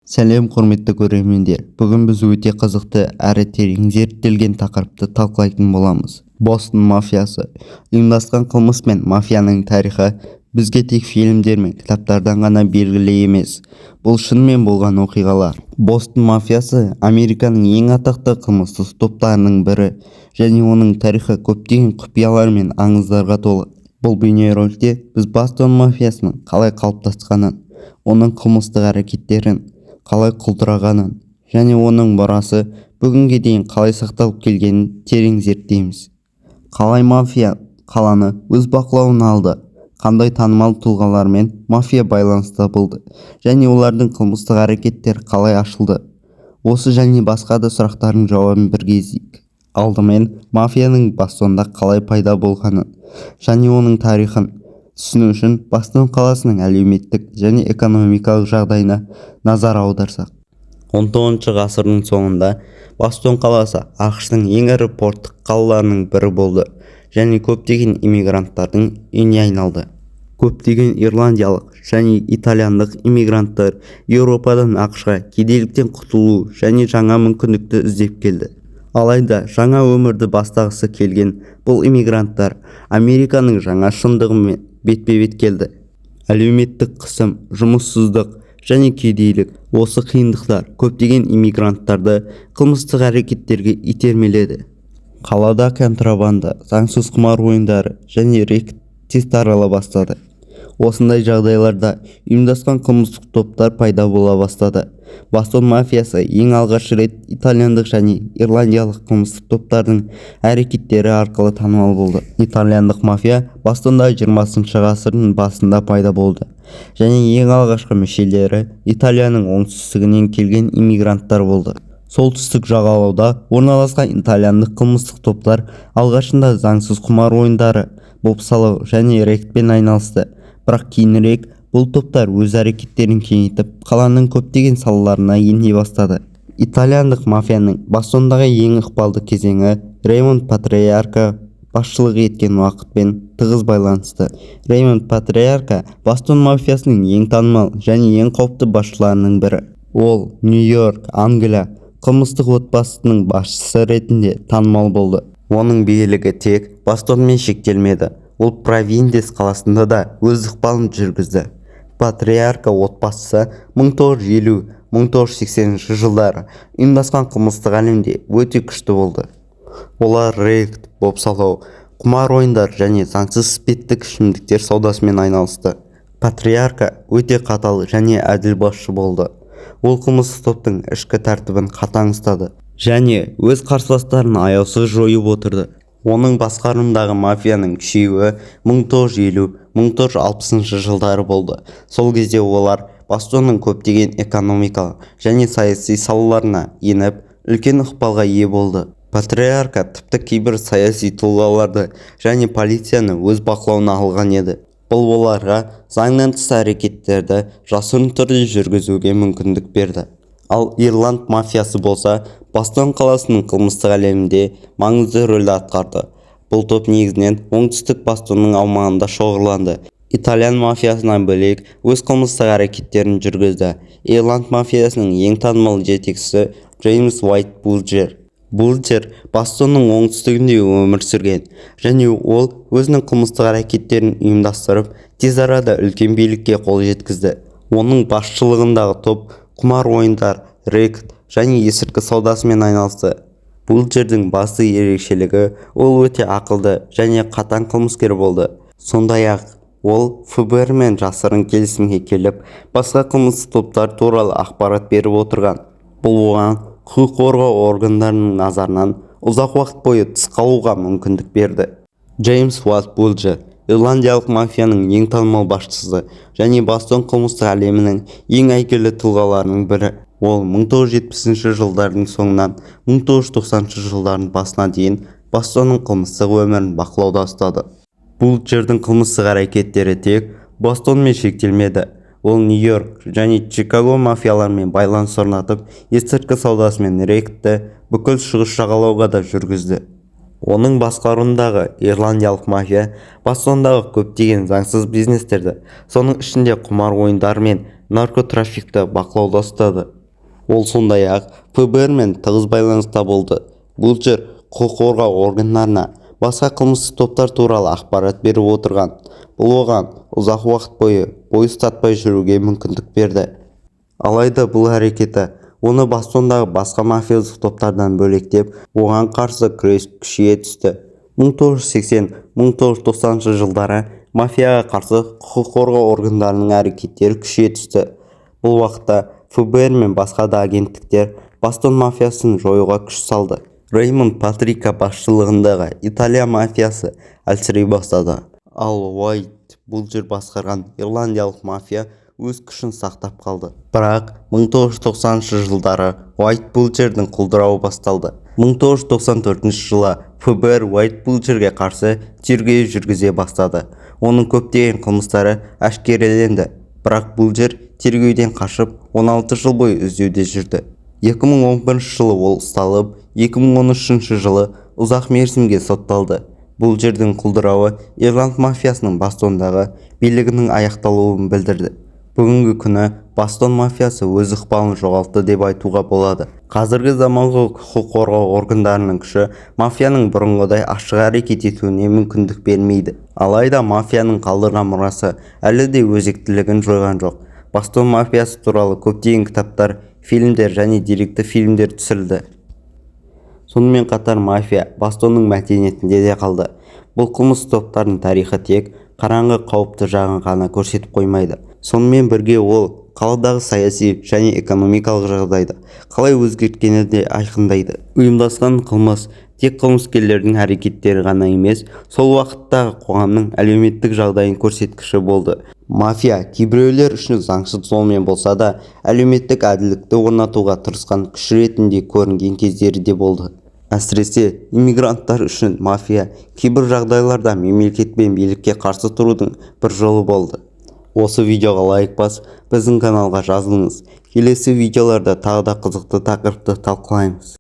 Сәлем құрметті көрермендер. Бүгін біз өте қызықты әрі терең зерттелген тақырыпты талқылайтын боламыз. Бостон мафиясы. Ұйымдасқан қылмыс пен мафияның тарихы бізге тек фильмдер мен кітаптардан ғана белгілі емес. Бұл шынымен болған оқиғалар. Бостон мафиясы Американың ең атақты қылмыстық топтарының бірі және оның тарихы көптеген құпиялар мен аңыздарға толы. Бұл бейнероликте біз Бостон мафиясының қалай қалыптасқанын, оның қылмыстық әрекеттерін қалай құлдырағанын және оның мұрасы бүгінге дейін қалай сақталып келгенін терең зерттейміз. Қалай мафия қаланы өз бақылауына алды, қандай танымал тұлғалармен мафия байланыста болды және олардың қылмыстық әрекеттері қалай ашылды. Осы және басқа да сұрақтардың жауабын бірге іздейік. Алдымен мафияның Бостонда қалай пайда болғанын және оның тарихын түсіну үшін Бостон қаласының әлеуметтік және экономикалық жағдайына назар аударсақ. 19 ғасырдың соңында Бостон қаласы ақш-тың ең ірі порттық қалаларының бірі болды және көптеген иммигранттардың үйіне айналды. Көптеген ирландиялық және итальяндық иммигранттар Еуропадан ақш-ға кедейліктен құтылу және жаңа мүмкіндікті іздеп келді. Алайда жаңа өмірді бастағысы келген бұл иммигранттар Американың жаңа шындығымен бетпе-бет келді. Әлеуметтік қысым, жұмыссыздық және кедейлік. Осы қиындықтар көптеген иммигранттарды қылмыстық әрекеттерге итермеледі. Қалада контрабанда, заңсыз құмар ойындары және рекет тез тарала бастады. Осындай жағдайларда ұйымдасқан қылмыстық топтар пайда бола бастады. Бостон мафиясы ең алғаш рет итальяндық және ирландиялық қылмыстық топтардың әрекеттері арқылы танымал болды. Итальяндық мафия Бостонда 20 ғасырдың басында пайда болды және ең алғашқы мүшелері Италияның оңтүстігінен келген иммигранттар болды. Солтүстік жағалауда орналасқан итальяндық қылмыстық топтар алғашында заңсыз құмар ойындары, бопсалау және рекетпен айналысты. Бірақ кейінірек бұл топтар өз әрекеттерін кеңейтіп, қаланың көптеген салаларына ене бастады. Итальяндық мафияның Бостондағы ең ықпалды кезеңі Реймонд Патриарка басшылық еткен уақытпен тығыз байланысты. Реймонд Патриарка Бостон мафиясының ең танымал және ең қауіпті басшыларының бірі. Ол Нью-Йорк, Англия қылмыстық отбасының басшысы ретінде танымал болды. Оның билігі тек Бостонмен шектелмеді. Ол Провиденс қаласында да өз ықпалын жүргізді. Патриарка отбасысы 1950-1980 жылдары ұйымдасқан қылмыстық әлемде өте күшті болды. Олар рекет, бопсалау, құмар ойындар және заңсыз спирттік ішімдіктер саудасымен айналысты. Патриарка өте қатал және әділ басшы болды. Ол қылмыстық топтың ішкі тәртібін қатаң ұстады және өз қарсыластарын аяусыз жойып отырды. Оның басқарымдағы мафияның күшеюі 1950-1960 жылдары болды. Сол кезде олар Бостонның көптеген экономикалық және саяси салаларына еніп, үлкен ықпалға ие болды. Патриарка тіпті кейбір саяси тұлғаларды және полицияны өз бақылауына алған еді. Бұл оларға заңнан тыс әрекеттерді жасырын түрде жүргізуге мүмкіндік берді. Ал Ирланд мафиясы болса, Бостон қаласының қылмыстық әлемінде маңызды рөл атқарды. Бұл топ негізінен оңтүстік Бостонның аумағында шоғырланды. Итальян мафиясынан бөлек өз қылмыстық әрекеттерін жүргізді. Ирланд мафиясының ең танымал жетекшісі Джеймс Уайт Булджер. Булджер Бостонның оңтүстігінде өмір сүрген және ол өзінің қылмыстық әрекеттерін ұйымдастырып, тез арада үлкен билікке қол жеткізді. Оның басшылығындағы топ құмар ойындар, рекет және есірткі саудасымен айналысты. Булджердің басты ерекшелігі ол өте ақылды және қатаң қылмыскер болды. Сондай-ақ ол ФБР мен жасырын келісімге келіп, басқа қылмыстық топтар туралы ақпарат беріп отырған. Бұл оған құқық қорғау органдарының назарынан ұзақ уақыт бойы тыс қалуға мүмкіндік берді. Джеймс Уайт Булджер ирландиялық мафияның ең танымал басшысы және Бостон қылмыстық әлемінің ең әйгілі тұлғаларының бірі. Ол 1970 жылдардың соңынан 1990 жылдардың басына дейін Бостонның қылмыстық өмірін бақылауда ұстады. Булджердің қылмыстық әрекеттері тек Бостонмен шектелмеді. Ол Нью-Йорк және Чикаго мафиялармен байланыс орнатып, есірткі саудасы мен рекетті бүкіл шығыс жағалауға да жүргізді. Оның басқаруындағы ирландиялық мафия Бостондағы көптеген заңсыз бизнестерді, соның ішінде құмар ойындары мен наркотрафикті бақылауда ұстады. Ол сондай-ақ ФБР мен тығыз байланыста болды. Булчер құқық қорғау органдарына басқа қылмыстық топтар туралы ақпарат беріп отырған. Бұл оған ұзақ уақыт бойы ұстатпай жүруге мүмкіндік берді. Алайда бұл әрекеті оны Бостондағы басқа мафиозық топтардан бөлектеп, оған қарсы күрес күшейе түсті. 1980-1990 жылдары мафияға қарсы құқық қорғау органдарының әрекеттері күшейе түсті. Бұл уақытта ФБР мен басқа да агенттіктер Бостон мафиясын жоюға күш салды. Реймонд Патрика басшылығындағы Италия мафиясы әлсірей бастады. Ал Уайт Булчер басқарған ирландиялық мафия өз күшін сақтап қалды. Бірақ 1990 жылдары Уайт Булчердің құлдырауы басталды. 1994 жылы ФБР Уайт Булчерге қарсы тергеу жүргізе бастады. Оның көптеген қылмыстары әшкереленді. Бірақ Булчер тергеуден қашып 16 жыл бойы іздеуде жүрді. 2011 жылы ол ұсталып, 2013 жылы ұзақ мерзімге сотталды. Булчердің құлдырауы Ирланд мафиясының Бостондағы билігінің аяқталуын білдірді. Бүгінгі күні Бостон мафиясы өз ықпалын жоғалтты деп айтуға болады. Қазіргі заманғы құқық қорғау органдарының күші мафияның бұрынғыдай ашық әрекет етуіне мүмкіндік бермейді. Алайда мафияның қалдырған мұрасы әлі де өзектілігін жойған жоқ. Бостон мафиясы туралы көптеген кітаптар, фильмдер және деректі фильмдер түсірілді. Сонымен қатар мафия Бостонның мәдениетінде де қалды. Бұл қылмыс топтардың тарихы тек қараңғы қауіпті жағын ғана көрсетіп қоймайды. Сонымен бірге ол қаладағы саяси және экономикалық жағдайды қалай өзгерткені де айқындайды. Ұйымдасқан қылмыс тек қылмыскерлердің әрекеттері ғана емес, сол уақыттағы қоғамның әлеуметтік жағдайын көрсеткіші болды. Мафия кейбіреулер үшін заңсыз жолмен болса да, әлеуметтік әділдікті орнатуға тырысқан күш ретінде көрінген кездері де болды. Әсіресе иммигранттар үшін мафия кейбір жағдайларда мемлекет пен билікке қарсы тұрудың бір жолы болды. Осы видеоға лайк басып, біздің каналға жазылыңыз. Келесі видеоларда тағы да қызықты тақырыпты талқылаймыз.